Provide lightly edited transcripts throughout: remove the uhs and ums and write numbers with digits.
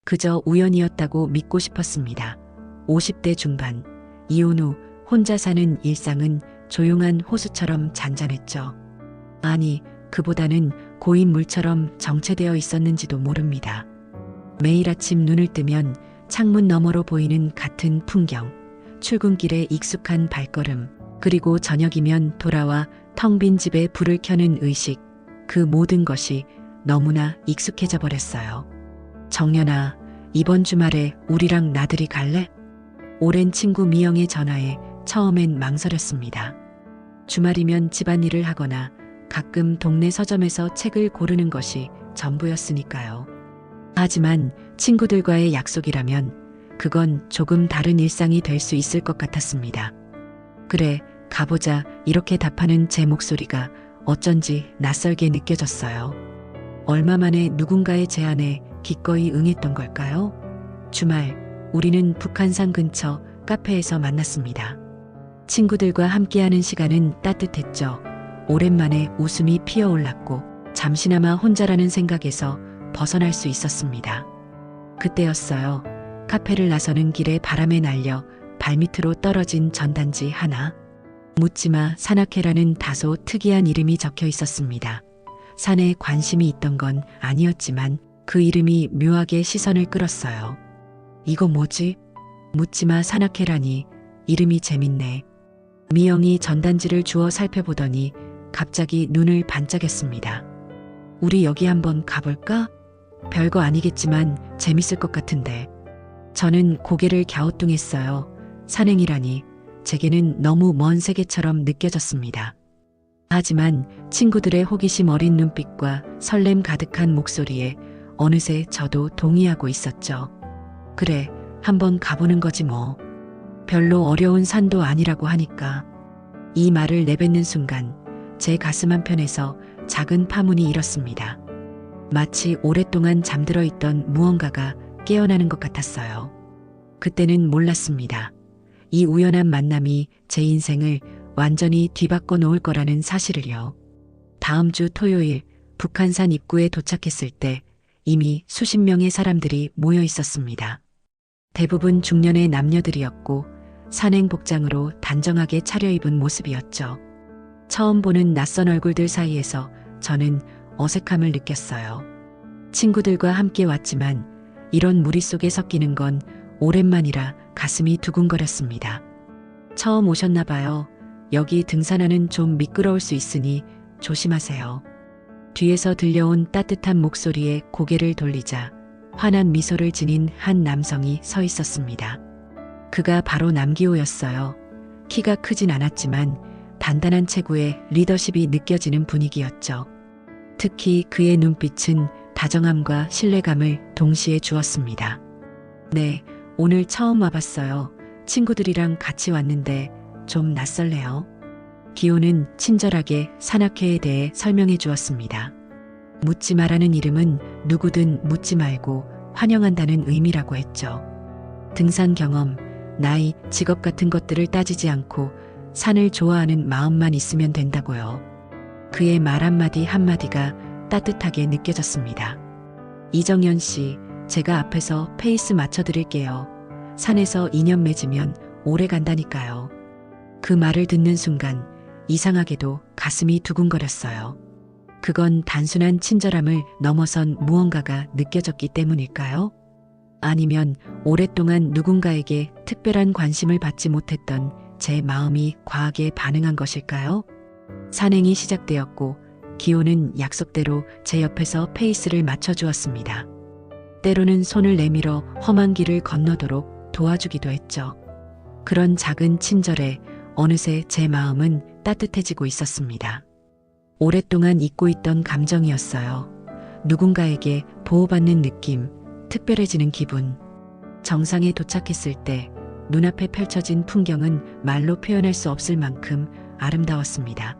그저 우연이었다고 믿고 싶었습니다. 50대 중반, 이혼 후 혼자 사는 일상은 조용한 호수처럼 잔잔했죠. 아니, 그보다는 고인 물처럼 정체되어 있었는지도 모릅니다. 매일 아침 눈을 뜨면 창문 너머로 보이는 같은 풍경, 출근길의 익숙한 발걸음, 그리고 저녁이면 돌아와 텅 빈 집에 불을 켜는 의식, 그 모든 것이 너무나 익숙해져 버렸어요. 정연아, 이번 주말에 우리랑 나들이 갈래? 오랜 친구 미영의 전화에 처음엔 망설였습니다. 주말이면 집안일을 하거나 가끔 동네 서점에서 책을 고르는 것이 전부였으니까요. 하지만 친구들과의 약속이라면 그건 조금 다른 일상이 될 수 있을 것 같았습니다. 그래, 가보자, 이렇게 답하는 제 목소리가 어쩐지 낯설게 느껴졌어요. 얼마 만에 누군가의 제안에 기꺼이 응했던 걸까요? 주말, 우리는 북한산 근처 카페에서 만났습니다. 친구들과 함께하는 시간은 따뜻했죠. 오랜만에 웃음이 피어올랐고 잠시나마 혼자라는 생각에서 벗어날 수 있었습니다. 그때였어요. 카페를 나서는 길에 바람에 날려 발밑으로 떨어진 전단지 하나. 묻지마 산악회라는 다소 특이한 이름이 적혀 있었습니다. 산에 관심이 있던 건 아니었지만 그 이름이 묘하게 시선을 끌었어요. 이거 뭐지? 묻지마 산악회라니, 이름이 재밌네. 미영이 전단지를 주워 살펴보더니 갑자기 눈을 반짝였습니다. 우리 여기 한번 가볼까? 별거 아니겠지만 재밌을 것 같은데. 저는 고개를 갸우뚱했어요. 산행이라니 제게는 너무 먼 세계처럼 느껴졌습니다. 하지만 친구들의 호기심 어린 눈빛과 설렘 가득한 목소리에 어느새 저도 동의하고 있었죠. 그래, 한번 가보는 거지 뭐. 별로 어려운 산도 아니라고 하니까. 이 말을 내뱉는 순간 제 가슴 한편에서 작은 파문이 일었습니다. 마치 오랫동안 잠들어 있던 무언가가 깨어나는 것 같았어요. 그때는 몰랐습니다. 이 우연한 만남이 제 인생을 완전히 뒤바꿔 놓을 거라는 사실을요. 다음 주 토요일 북한산 입구에 도착했을 때 이미 수십 명의 사람들이 모여 있었습니다. 대부분 중년의 남녀들이었고 산행 복장으로 단정하게 차려입은 모습이었죠. 처음 보는 낯선 얼굴들 사이에서 저는 어색함을 느꼈어요. 친구들과 함께 왔지만 이런 무리 속에 섞이는 건 오랜만이라 가슴이 두근거렸습니다. 처음 오셨나 봐요. 여기 등산하는 좀 미끄러울 수 있으니 조심하세요. 뒤에서 들려온 따뜻한 목소리에 고개를 돌리자 환한 미소를 지닌 한 남성이 서 있었습니다. 그가 바로 남기호였어요. 키가 크진 않았지만 단단한 체구에 리더십이 느껴지는 분위기였죠. 특히 그의 눈빛은 다정함과 신뢰감을 동시에 주었습니다. 네, 오늘 처음 와봤어요. 친구들이랑 같이 왔는데 좀 낯설네요. 기호는 친절하게 산악회에 대해 설명해 주었습니다. 묻지 마라는 이름은 누구든 묻지 말고 환영한다는 의미라고 했죠. 등산 경험, 나이, 직업 같은 것들을 따지지 않고 산을 좋아하는 마음만 있으면 된다고요. 그의 말 한마디 한마디가 따뜻하게 느껴졌습니다. 이정연 씨, 제가 앞에서 페이스 맞춰드릴게요. 산에서 인연 맺으면 오래 간다니까요. 그 말을 듣는 순간 이상하게도 가슴이 두근거렸어요. 그건 단순한 친절함을 넘어선 무언가가 느껴졌기 때문일까요? 아니면 오랫동안 누군가에게 특별한 관심을 받지 못했던 제 마음이 과하게 반응한 것일까요? 산행이 시작되었고 기호는 약속대로 제 옆에서 페이스를 맞춰주었습니다. 때로는 손을 내밀어 험한 길을 건너도록 도와주기도 했죠. 그런 작은 친절에 어느새 제 마음은 따뜻해지고 있었습니다. 오랫동안 잊고 있던 감정이었어요. 누군가에게 보호받는 느낌, 특별해지는 기분. 정상에 도착했을 때 눈앞에 펼쳐진 풍경은 말로 표현할 수 없을 만큼 아름다웠습니다.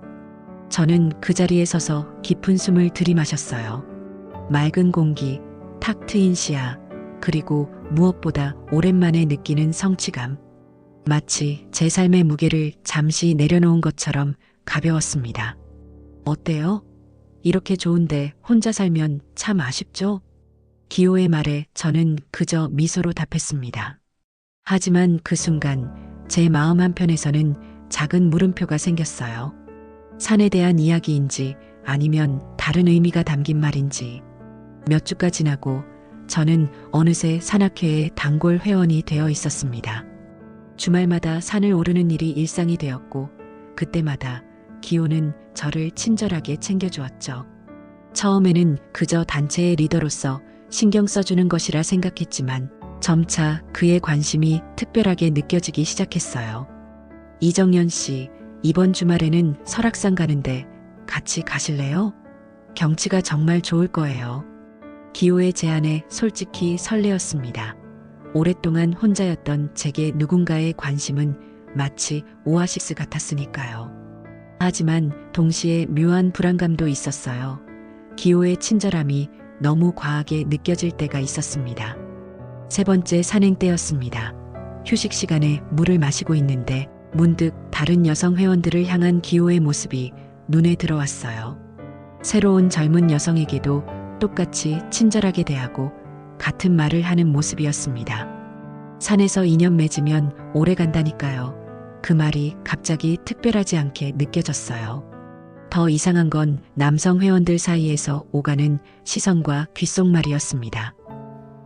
저는 그 자리에 서서 깊은 숨을 들이마셨어요. 맑은 공기, 탁 트인 시야, 그리고 무엇보다 오랜만에 느끼는 성취감. 마치 제 삶의 무게를 잠시 내려놓은 것처럼 가벼웠습니다. 어때요? 이렇게 좋은데 혼자 살면 참 아쉽죠? 기호의 말에 저는 그저 미소로 답했습니다. 하지만 그 순간 제 마음 한편에서는 작은 물음표가 생겼어요. 산에 대한 이야기인지 아니면 다른 의미가 담긴 말인지. 몇 주가 지나고 저는 어느새 산악회의 단골 회원이 되어 있었습니다. 주말마다 산을 오르는 일이 일상이 되었고 그때마다 기호는 저를 친절하게 챙겨주었죠. 처음에는 그저 단체의 리더로서 신경 써주는 것이라 생각했지만 점차 그의 관심이 특별하게 느껴지기 시작했어요. 이정연 씨, 이번 주말에는 설악산 가는데 같이 가실래요? 경치가 정말 좋을 거예요. 기호의 제안에 솔직히 설레었습니다. 오랫동안 혼자였던 제게 누군가의 관심은 마치 오아시스 같았으니까요. 하지만 동시에 묘한 불안감도 있었어요. 기호의 친절함이 너무 과하게 느껴질 때가 있었습니다. 세 번째 산행 때였습니다. 휴식 시간에 물을 마시고 있는데 문득 다른 여성 회원들을 향한 기호의 모습이 눈에 들어왔어요. 새로운 젊은 여성에게도 똑같이 친절하게 대하고 같은 말을 하는 모습이었습니다. 산에서 인연 맺으면 오래 간다니까요. 그 말이 갑자기 특별하지 않게 느껴졌어요. 더 이상한 건 남성 회원들 사이에서 오가는 시선과 귓속말이었습니다.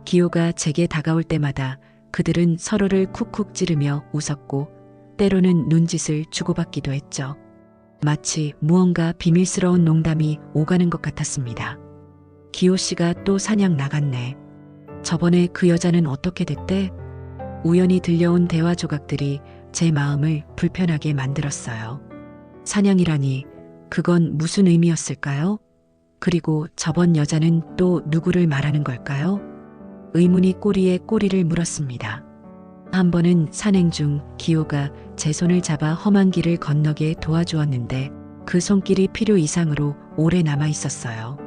기호가 제게 다가올 때마다 그들은 서로를 쿡쿡 찌르며 웃었고 때로는 눈짓을 주고받기도 했죠. 마치 무언가 비밀스러운 농담이 오가는 것 같았습니다. 기호 씨가 또 사냥 나갔네. 저번에 그 여자는 어떻게 됐대? 우연히 들려온 대화 조각들이 제 마음을 불편하게 만들었어요. 사냥이라니 그건 무슨 의미였을까요? 그리고 저번 여자는 또 누구를 말하는 걸까요? 의문이 꼬리에 꼬리를 물었습니다. 한 번은 산행 중 기호가 제 손을 잡아 험한 길을 건너게 도와주었는데 그 손길이 필요 이상으로 오래 남아 있었어요.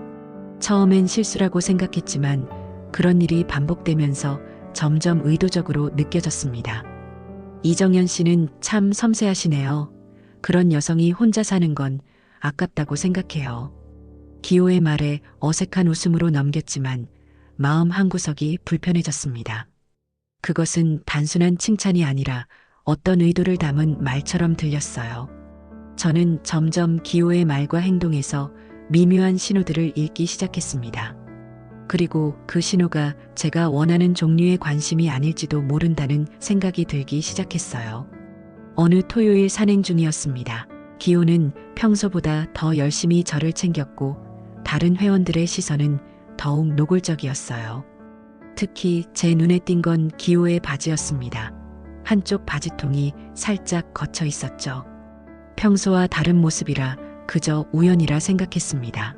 처음엔 실수라고 생각했지만 그런 일이 반복되면서 점점 의도적으로 느껴졌습니다. 이정연 씨는 참 섬세하시네요. 그런 여성이 혼자 사는 건 아깝다고 생각해요. 기호의 말에 어색한 웃음으로 넘겼지만 마음 한구석이 불편해졌습니다. 그것은 단순한 칭찬이 아니라 어떤 의도를 담은 말처럼 들렸어요. 저는 점점 기호의 말과 행동에서 미묘한 신호들을 읽기 시작했습니다. 그리고 그 신호가 제가 원하는 종류의 관심이 아닐지도 모른다는 생각이 들기 시작했어요. 어느 토요일 산행 중이었습니다. 기호는 평소보다 더 열심히 저를 챙겼고 다른 회원들의 시선은 더욱 노골적이었어요. 특히 제 눈에 띈 건 기호의 바지였습니다. 한쪽 바지통이 살짝 거쳐 있었죠. 평소와 다른 모습이라 그저 우연이라 생각했습니다.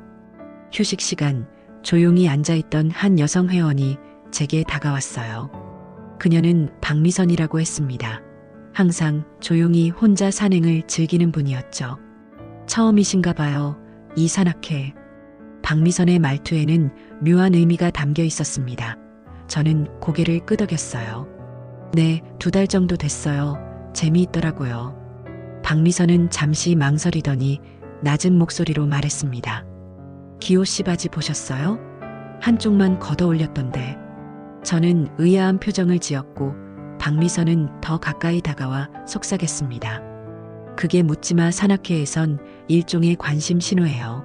휴식 시간, 조용히 앉아있던 한 여성 회원이 제게 다가왔어요. 그녀는 박미선이라고 했습니다. 항상 조용히 혼자 산행을 즐기는 분이었죠. 처음이신가 봐요. 이 산악회. 박미선의 말투에는 묘한 의미가 담겨 있었습니다. 저는 고개를 끄덕였어요. 네, 2달 정도 됐어요. 재미있더라고요. 박미선은 잠시 망설이더니 낮은 목소리로 말했습니다. 기호 씨 바지 보셨어요? 한쪽만 걷어 올렸던데. 저는 의아한 표정을 지었고 박미선은 더 가까이 다가와 속삭였습니다. 그게 묻지마 산악회에선 일종의 관심 신호예요.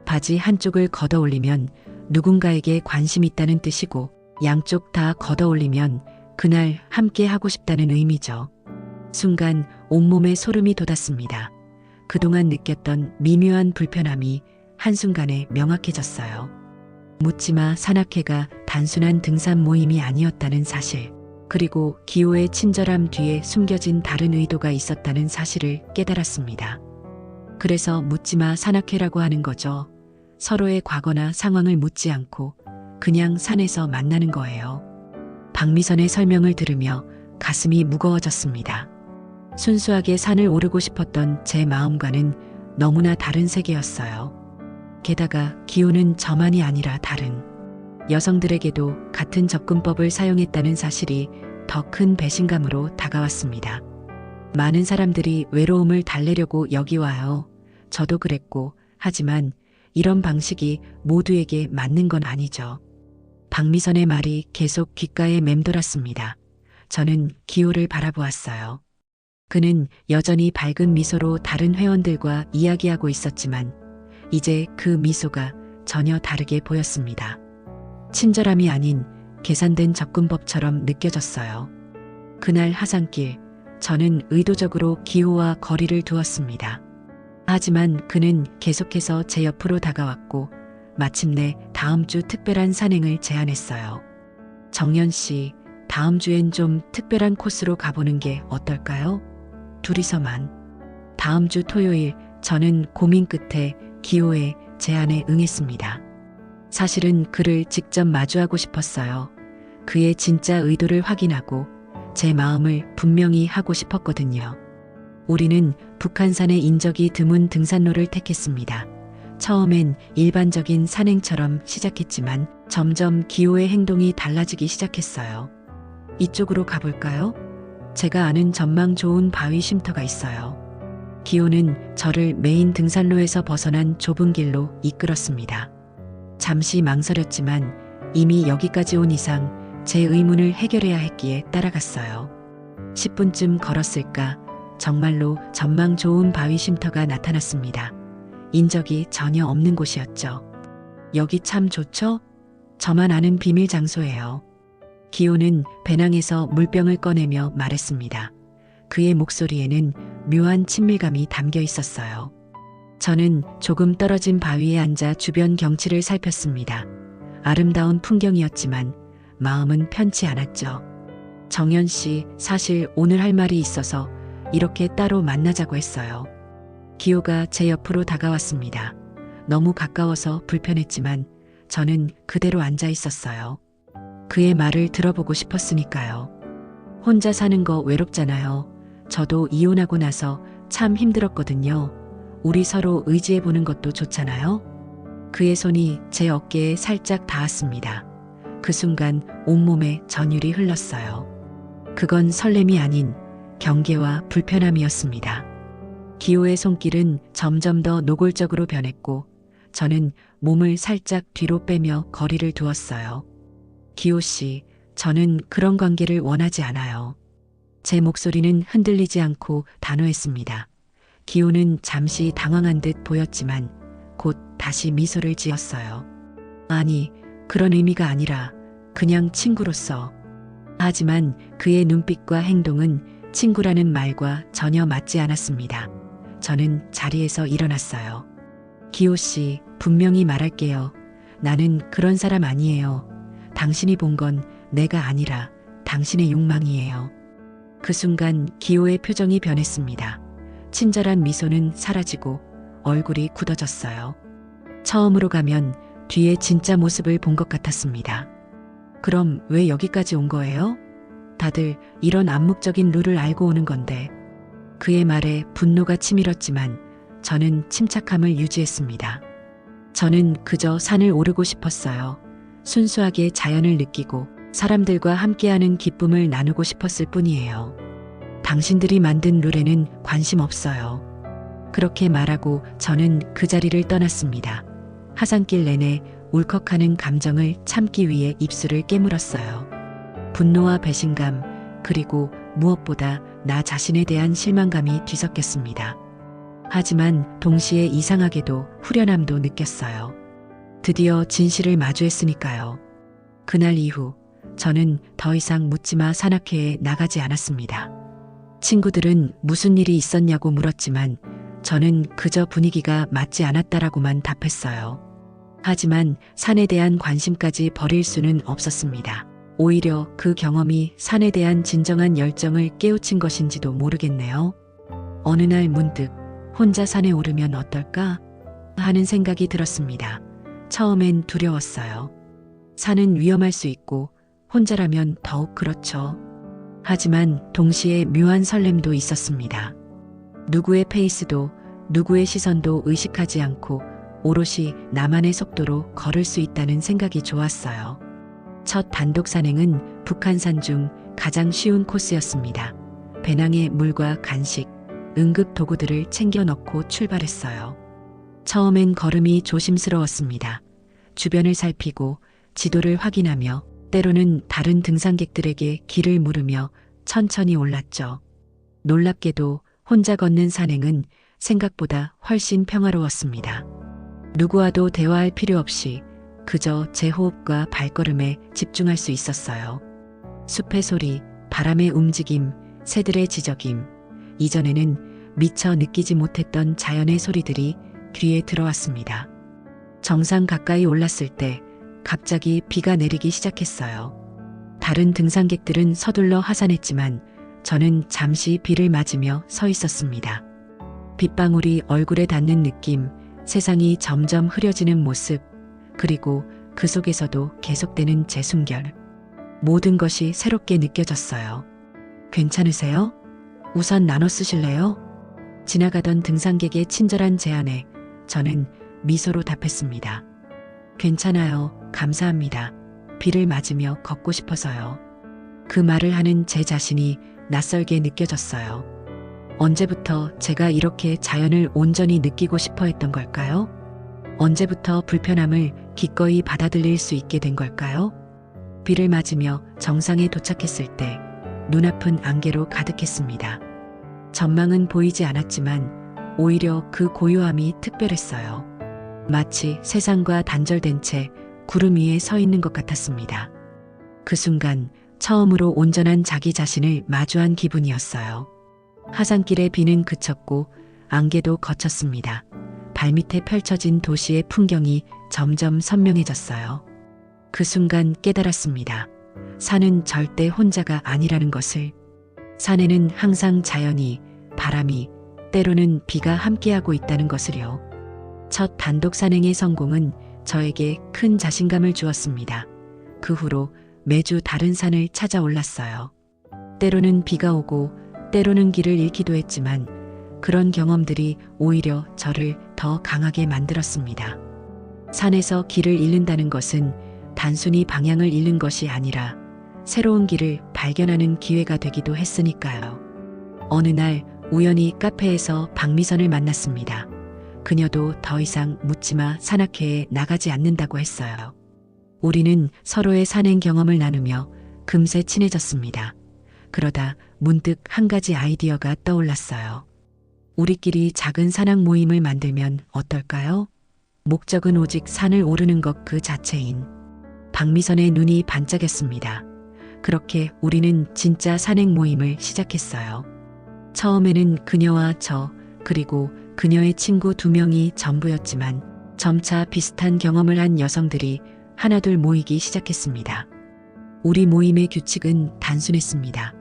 바지 한쪽을 걷어 올리면 누군가에게 관심 있다는 뜻이고 양쪽 다 걷어 올리면 그날 함께 하고 싶다는 의미죠. 순간 온몸에 소름이 돋았습니다. 그동안 느꼈던 미묘한 불편함이 한순간에 명확해졌어요. 묻지마 산악회가 단순한 등산 모임이 아니었다는 사실, 그리고 기호의 친절함 뒤에 숨겨진 다른 의도가 있었다는 사실을 깨달았습니다. 그래서 묻지마 산악회라고 하는 거죠. 서로의 과거나 상황을 묻지 않고 그냥 산에서 만나는 거예요. 박미선의 설명을 들으며 가슴이 무거워졌습니다. 순수하게 산을 오르고 싶었던 제 마음과는 너무나 다른 세계였어요. 게다가 기호는 저만이 아니라 다른 여성들에게도 같은 접근법을 사용했다는 사실이 더 큰 배신감으로 다가왔습니다. 많은 사람들이 외로움을 달래려고 여기 와요. 저도 그랬고, 하지만 이런 방식이 모두에게 맞는 건 아니죠. 박미선의 말이 계속 귓가에 맴돌았습니다. 저는 기호를 바라보았어요. 그는 여전히 밝은 미소로 다른 회원들과 이야기하고 있었지만 이제 그 미소가 전혀 다르게 보였습니다. 친절함이 아닌 계산된 접근법처럼 느껴졌어요. 그날 하산길, 저는 의도적으로 기호와 거리를 두었습니다. 하지만 그는 계속해서 제 옆으로 다가왔고 마침내 다음 주 특별한 산행을 제안했어요. 정연 씨, 다음 주엔 좀 특별한 코스로 가보는 게 어떨까요? 둘이서만. 다음 주 토요일 저는 고민 끝에 기호의 제안에 응했습니다. 사실은 그를 직접 마주하고 싶었어요. 그의 진짜 의도를 확인하고 제 마음을 분명히 하고 싶었거든요. 우리는 북한산의 인적이 드문 등산로를 택했습니다. 처음엔 일반적인 산행처럼 시작했지만 점점 기호의 행동이 달라지기 시작했어요. 이쪽으로 가볼까요? 제가 아는 전망 좋은 바위 쉼터가 있어요. 기호는 저를 메인 등산로에서 벗어난 좁은 길로 이끌었습니다. 잠시 망설였지만 이미 여기까지 온 이상 제 의문을 해결해야 했기에 따라갔어요. 10분쯤 걸었을까 정말로 전망 좋은 바위 쉼터가 나타났습니다. 인적이 전혀 없는 곳이었죠. 여기 참 좋죠? 저만 아는 비밀 장소예요. 기호는 배낭에서 물병을 꺼내며 말했습니다. 그의 목소리에는 묘한 친밀감이 담겨 있었어요. 저는 조금 떨어진 바위에 앉아 주변 경치를 살폈습니다. 아름다운 풍경이었지만 마음은 편치 않았죠. 정연 씨, 사실 오늘 할 말이 있어서 이렇게 따로 만나자고 했어요. 기호가 제 옆으로 다가왔습니다. 너무 가까워서 불편했지만 저는 그대로 앉아 있었어요. 그의 말을 들어보고 싶었으니까요. 혼자 사는 거 외롭잖아요. 저도 이혼하고 나서 참 힘들었거든요. 우리 서로 의지해보는 것도 좋잖아요. 그의 손이 제 어깨에 살짝 닿았습니다. 그 순간 온몸에 전율이 흘렀어요. 그건 설렘이 아닌 경계와 불편함이었습니다. 기호의 손길은 점점 더 노골적으로 변했고 저는 몸을 살짝 뒤로 빼며 거리를 두었어요. 기호 씨, 저는 그런 관계를 원하지 않아요. 제 목소리는 흔들리지 않고 단호했습니다. 기호는 잠시 당황한 듯 보였지만 곧 다시 미소를 지었어요. 아니, 그런 의미가 아니라 그냥 친구로서. 하지만 그의 눈빛과 행동은 친구라는 말과 전혀 맞지 않았습니다. 저는 자리에서 일어났어요. 기호 씨, 분명히 말할게요. 나는 그런 사람 아니에요. 당신이 본 건 내가 아니라 당신의 욕망이에요. 그 순간 기호의 표정이 변했습니다. 친절한 미소는 사라지고 얼굴이 굳어졌어요. 처음으로 가면 뒤에 진짜 모습을 본 것 같았습니다. 그럼 왜 여기까지 온 거예요? 다들 이런 암묵적인 룰을 알고 오는 건데. 그의 말에 분노가 치밀었지만 저는 침착함을 유지했습니다. 저는 그저 산을 오르고 싶었어요. 순수하게 자연을 느끼고 사람들과 함께하는 기쁨을 나누고 싶었을 뿐이에요. 당신들이 만든 룰에는 관심 없어요. 그렇게 말하고 저는 그 자리를 떠났습니다. 하산길 내내 울컥하는 감정을 참기 위해 입술을 깨물었어요. 분노와 배신감, 그리고 무엇보다 나 자신에 대한 실망감이 뒤섞였습니다. 하지만 동시에 이상하게도 후련함도 느꼈어요. 드디어 진실을 마주했으니까요. 그날 이후 저는 더 이상 묻지마 산악회에 나가지 않았습니다. 친구들은 무슨 일이 있었냐고 물었지만 저는 그저 분위기가 맞지 않았다라고만 답했어요. 하지만 산에 대한 관심까지 버릴 수는 없었습니다. 오히려 그 경험이 산에 대한 진정한 열정을 깨우친 것인지도 모르겠네요. 어느 날 문득 혼자 산에 오르면 어떨까 하는 생각이 들었습니다. 처음엔 두려웠어요. 산은 위험할 수 있고 혼자라면 더욱 그렇죠. 하지만 동시에 묘한 설렘도 있었습니다. 누구의 페이스도 누구의 시선도 의식하지 않고 오롯이 나만의 속도로 걸을 수 있다는 생각이 좋았어요. 첫 단독 산행은 북한산 중 가장 쉬운 코스였습니다. 배낭에 물과 간식, 응급 도구들을 챙겨 넣고 출발했어요. 처음엔 걸음이 조심스러웠습니다. 주변을 살피고 지도를 확인하며 때로는 다른 등산객들에게 길을 물으며 천천히 올랐죠. 놀랍게도 혼자 걷는 산행은 생각보다 훨씬 평화로웠습니다. 누구와도 대화할 필요 없이 그저 제 호흡과 발걸음에 집중할 수 있었어요. 숲의 소리, 바람의 움직임, 새들의 지저김, 이전에는 미처 느끼지 못했던 자연의 소리들이 귀에 들어왔습니다. 정상 가까이 올랐을 때 갑자기 비가 내리기 시작했어요. 다른 등산객들은 서둘러 하산했지만 저는 잠시 비를 맞으며 서 있었습니다. 빗방울이 얼굴에 닿는 느낌, 세상이 점점 흐려지는 모습, 그리고 그 속에서도 계속되는 제 숨결. 모든 것이 새롭게 느껴졌어요. 괜찮으세요? 우산 나눠 쓰실래요? 지나가던 등산객의 친절한 제안에 저는 미소로 답했습니다. 괜찮아요. 감사합니다. 비를 맞으며 걷고 싶어서요. 그 말을 하는 제 자신이 낯설게 느껴졌어요. 언제부터 제가 이렇게 자연을 온전히 느끼고 싶어 했던 걸까요? 언제부터 불편함을 기꺼이 받아들일 수 있게 된 걸까요? 비를 맞으며 정상에 도착했을 때 눈앞은 안개로 가득했습니다. 전망은 보이지 않았지만 오히려 그 고요함이 특별했어요. 마치 세상과 단절된 채 구름 위에 서 있는 것 같았습니다. 그 순간 처음으로 온전한 자기 자신을 마주한 기분이었어요. 하산길의 비는 그쳤고 안개도 걷혔습니다. 발밑에 펼쳐진 도시의 풍경이 점점 선명해졌어요. 그 순간 깨달았습니다. 산은 절대 혼자가 아니라는 것을. 산에는 항상 자연이, 바람이, 때로는 비가 함께하고 있다는 것을요. 첫 단독 산행의 성공은 저에게 큰 자신감을 주었습니다. 그 후로 매주 다른 산을 찾아 올랐어요. 때로는 비가 오고 때로는 길을 잃기도 했지만 그런 경험들이 오히려 저를 더 강하게 만들었습니다. 산에서 길을 잃는다는 것은 단순히 방향을 잃는 것이 아니라 새로운 길을 발견하는 기회가 되기도 했으니까요. 어느 날 우연히 카페에서 박미선을 만났습니다. 그녀도 더 이상 묻지마 산악회에 나가지 않는다고 했어요. 우리는 서로의 산행 경험을 나누며 금세 친해졌습니다. 그러다 문득 한 가지 아이디어가 떠올랐어요. 우리끼리 작은 산악 모임을 만들면 어떨까요? 목적은 오직 산을 오르는 것 그 자체인. 박미선의 눈이 반짝였습니다. 그렇게 우리는 진짜 산행 모임을 시작했어요. 처음에는 그녀와 저, 그리고 그녀의 친구 2명이 전부였지만 점차 비슷한 경험을 한 여성들이 하나둘 모이기 시작했습니다. 우리 모임의 규칙은 단순했습니다.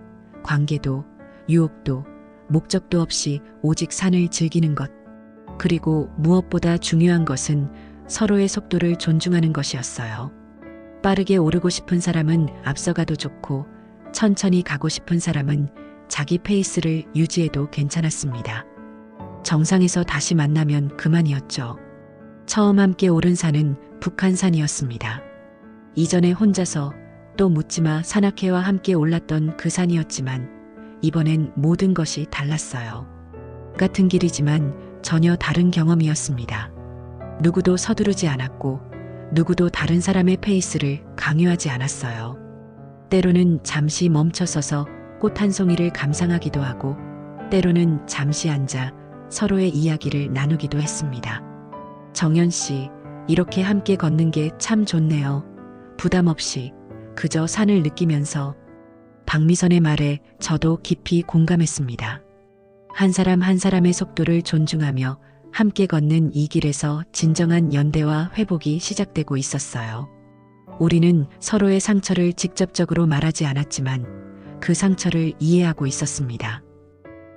관계도, 유혹도, 목적도 없이 오직 산을 즐기는 것. 그리고 무엇보다 중요한 것은 서로의 속도를 존중하는 것이었어요. 빠르게 오르고 싶은 사람은 앞서가도 좋고 천천히 가고 싶은 사람은 자기 페이스를 유지해도 괜찮았습니다. 정상에서 다시 만나면 그만이었죠. 처음 함께 오른 산은 북한산이었습니다. 이전에 혼자서 또 묻지마 산악회와 함께 올랐던 그 산이었지만 이번엔 모든 것이 달랐어요. 같은 길이지만 전혀 다른 경험이었습니다. 누구도 서두르지 않았고 누구도 다른 사람의 페이스를 강요하지 않았어요. 때로는 잠시 멈춰서서 꽃 한 송이를 감상하기도 하고 때로는 잠시 앉아 서로의 이야기를 나누기도 했습니다. 정연 씨, 이렇게 함께 걷는 게 참 좋네요. 부담 없이 그저 산을 느끼면서. 박미선의 말에 저도 깊이 공감했습니다. 한 사람 한 사람의 속도를 존중하며 함께 걷는 이 길에서 진정한 연대와 회복이 시작되고 있었어요. 우리는 서로의 상처를 직접적으로 말하지 않았지만 그 상처를 이해하고 있었습니다.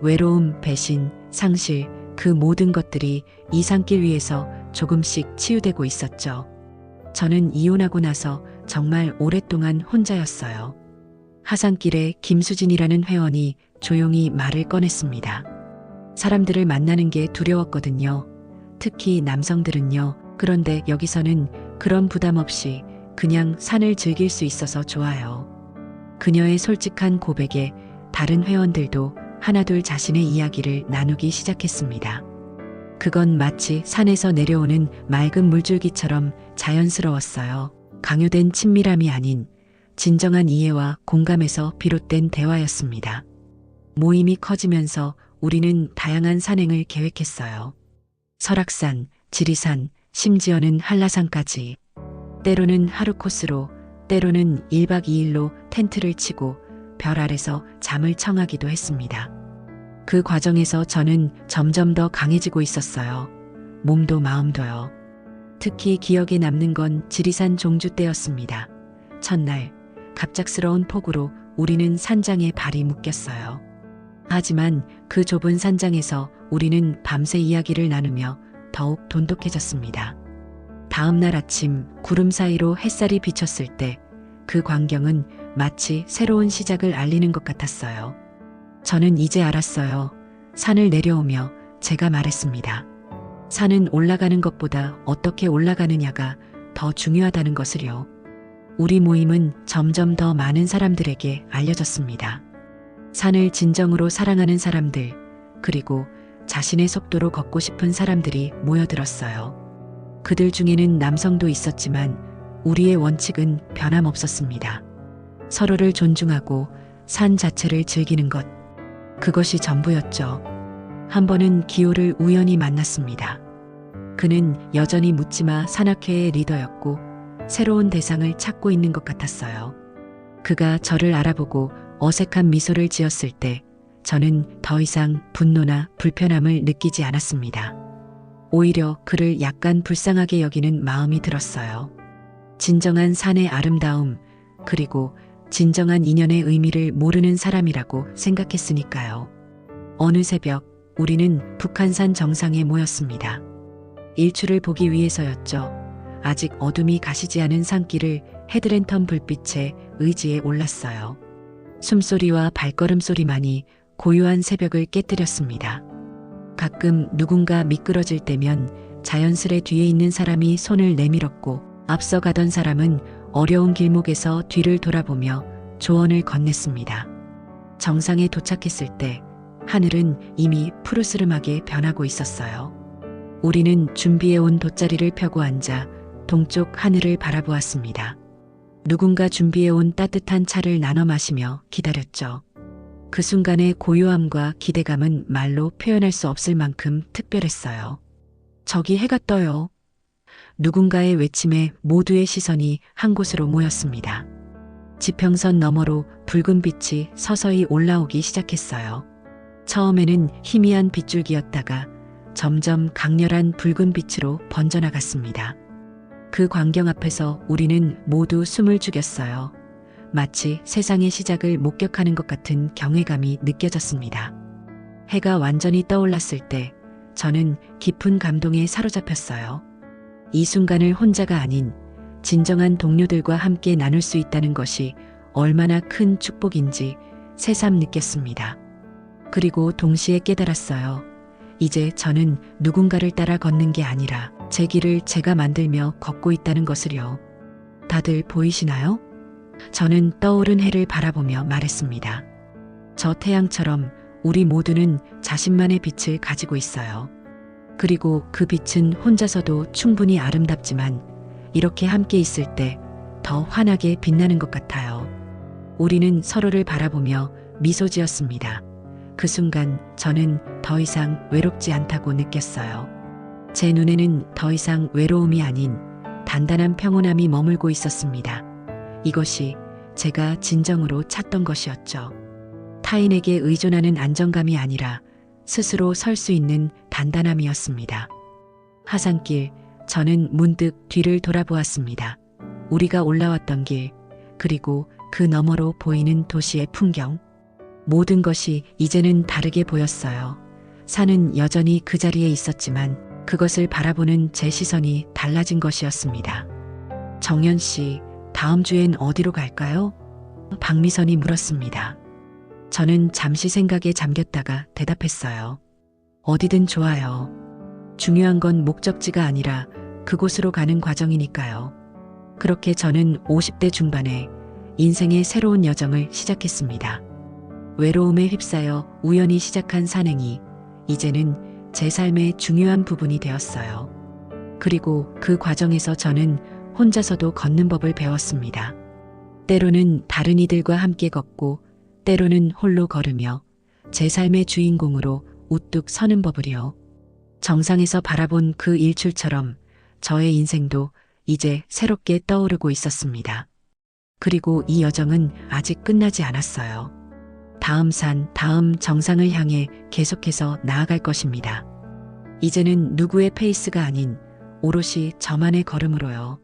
외로움, 배신, 상실, 그 모든 것들이 이 산길 위에서 조금씩 치유되고 있었죠. 저는 이혼하고 나서 정말 오랫동안 혼자였어요. 하산길에 김수진이라는 회원이 조용히 말을 꺼냈습니다. 사람들을 만나는 게 두려웠거든요. 특히 남성들은요. 그런데 여기서는 그런 부담 없이 그냥 산을 즐길 수 있어서 좋아요. 그녀의 솔직한 고백에 다른 회원들도 하나둘 자신의 이야기를 나누기 시작했습니다. 그건 마치 산에서 내려오는 맑은 물줄기처럼 자연스러웠어요. 강요된 친밀함이 아닌 진정한 이해와 공감에서 비롯된 대화였습니다. 모임이 커지면서 우리는 다양한 산행을 계획했어요. 설악산, 지리산, 심지어는 한라산까지. 때로는 하루 코스로, 때로는 1박 2일로 텐트를 치고 별 아래서 잠을 청하기도 했습니다. 그 과정에서 저는 점점 더 강해지고 있었어요. 몸도 마음도요. 특히 기억에 남는 건 지리산 종주 때였습니다. 첫날, 갑작스러운 폭우로 우리는 산장에 발이 묶였어요. 하지만 그 좁은 산장에서 우리는 밤새 이야기를 나누며 더욱 돈독해졌습니다. 다음 날 아침 구름 사이로 햇살이 비쳤을 때 그 광경은 마치 새로운 시작을 알리는 것 같았어요. 저는 이제 알았어요. 산을 내려오며 제가 말했습니다. 산은 올라가는 것보다 어떻게 올라가느냐가 더 중요하다는 것을요. 우리 모임은 점점 더 많은 사람들에게 알려졌습니다. 산을 진정으로 사랑하는 사람들, 그리고 자신의 속도로 걷고 싶은 사람들이 모여들었어요. 그들 중에는 남성도 있었지만 우리의 원칙은 변함없었습니다. 서로를 존중하고 산 자체를 즐기는 것. 그것이 전부였죠. 한 번은 기호를 우연히 만났습니다. 그는 여전히 묻지마 산악회의 리더였고 새로운 대상을 찾고 있는 것 같았어요. 그가 저를 알아보고 어색한 미소를 지었을 때 저는 더 이상 분노나 불편함을 느끼지 않았습니다. 오히려 그를 약간 불쌍하게 여기는 마음이 들었어요. 진정한 산의 아름다움, 그리고 진정한 인연의 의미를 모르는 사람이라고 생각했으니까요. 어느 새벽 우리는 북한산 정상에 모였습니다. 일출을 보기 위해서였죠. 아직 어둠이 가시지 않은 산길을 헤드랜턴 불빛에 의지에 올랐어요. 숨소리와 발걸음 소리만이 고요한 새벽을 깨뜨렸습니다. 가끔 누군가 미끄러질 때면 자연스레 뒤에 있는 사람이 손을 내밀었고 앞서가던 사람은 어려운 길목에서 뒤를 돌아보며 조언을 건넸습니다. 정상에 도착했을 때 하늘은 이미 푸르스름하게 변하고 있었어요. 우리는 준비해온 돗자리를 펴고 앉아 동쪽 하늘을 바라보았습니다. 누군가 준비해온 따뜻한 차를 나눠 마시며 기다렸죠. 그 순간의 고요함과 기대감은 말로 표현할 수 없을 만큼 특별했어요. 저기 해가 떠요. 누군가의 외침에 모두의 시선이 한 곳으로 모였습니다. 지평선 너머로 붉은 빛이 서서히 올라오기 시작했어요. 처음에는 희미한 빗줄기였다가 점점 강렬한 붉은 빛으로 번져나갔습니다. 그 광경 앞에서 우리는 모두 숨을 죽였어요. 마치 세상의 시작을 목격하는 것 같은 경외감이 느껴졌습니다. 해가 완전히 떠올랐을 때 저는 깊은 감동에 사로잡혔어요. 이 순간을 혼자가 아닌 진정한 동료들과 함께 나눌 수 있다는 것이 얼마나 큰 축복인지 새삼 느꼈습니다. 그리고 동시에 깨달았어요. 이제 저는 누군가를 따라 걷는 게 아니라 제 길을 제가 만들며 걷고 있다는 것을요. 다들 보이시나요? 저는 떠오른 해를 바라보며 말했습니다. 저 태양처럼 우리 모두는 자신만의 빛을 가지고 있어요. 그리고 그 빛은 혼자서도 충분히 아름답지만 이렇게 함께 있을 때 더 환하게 빛나는 것 같아요. 우리는 서로를 바라보며 미소 지었습니다. 그 순간 저는 더 이상 외롭지 않다고 느꼈어요. 제 눈에는 더 이상 외로움이 아닌 단단한 평온함이 머물고 있었습니다. 이것이 제가 진정으로 찾던 것이었죠. 타인에게 의존하는 안정감이 아니라 스스로 설 수 있는 단단함이었습니다. 하산길, 저는 문득 뒤를 돌아보았습니다. 우리가 올라왔던 길, 그리고 그 너머로 보이는 도시의 풍경. 모든 것이 이제는 다르게 보였어요. 산은 여전히 그 자리에 있었지만 그것을 바라보는 제 시선이 달라진 것이었습니다. 정연 씨, 다음 주엔 어디로 갈까요? 박미선이 물었습니다. 저는 잠시 생각에 잠겼다가 대답했어요. 어디든 좋아요. 중요한 건 목적지가 아니라 그곳으로 가는 과정이니까요. 그렇게 저는 50대 중반에 인생의 새로운 여정을 시작했습니다. 외로움에 휩싸여 우연히 시작한 산행이 이제는 제 삶의 중요한 부분이 되었어요. 그리고 그 과정에서 저는 혼자서도 걷는 법을 배웠습니다. 때로는 다른 이들과 함께 걷고 때로는 홀로 걸으며 제 삶의 주인공으로 우뚝 서는 법을요. 정상에서 바라본 그 일출처럼 저의 인생도 이제 새롭게 떠오르고 있었습니다. 그리고 이 여정은 아직 끝나지 않았어요. 다음 산, 다음 정상을 향해 계속해서 나아갈 것입니다. 이제는 누구의 페이스가 아닌 오롯이 저만의 걸음으로요.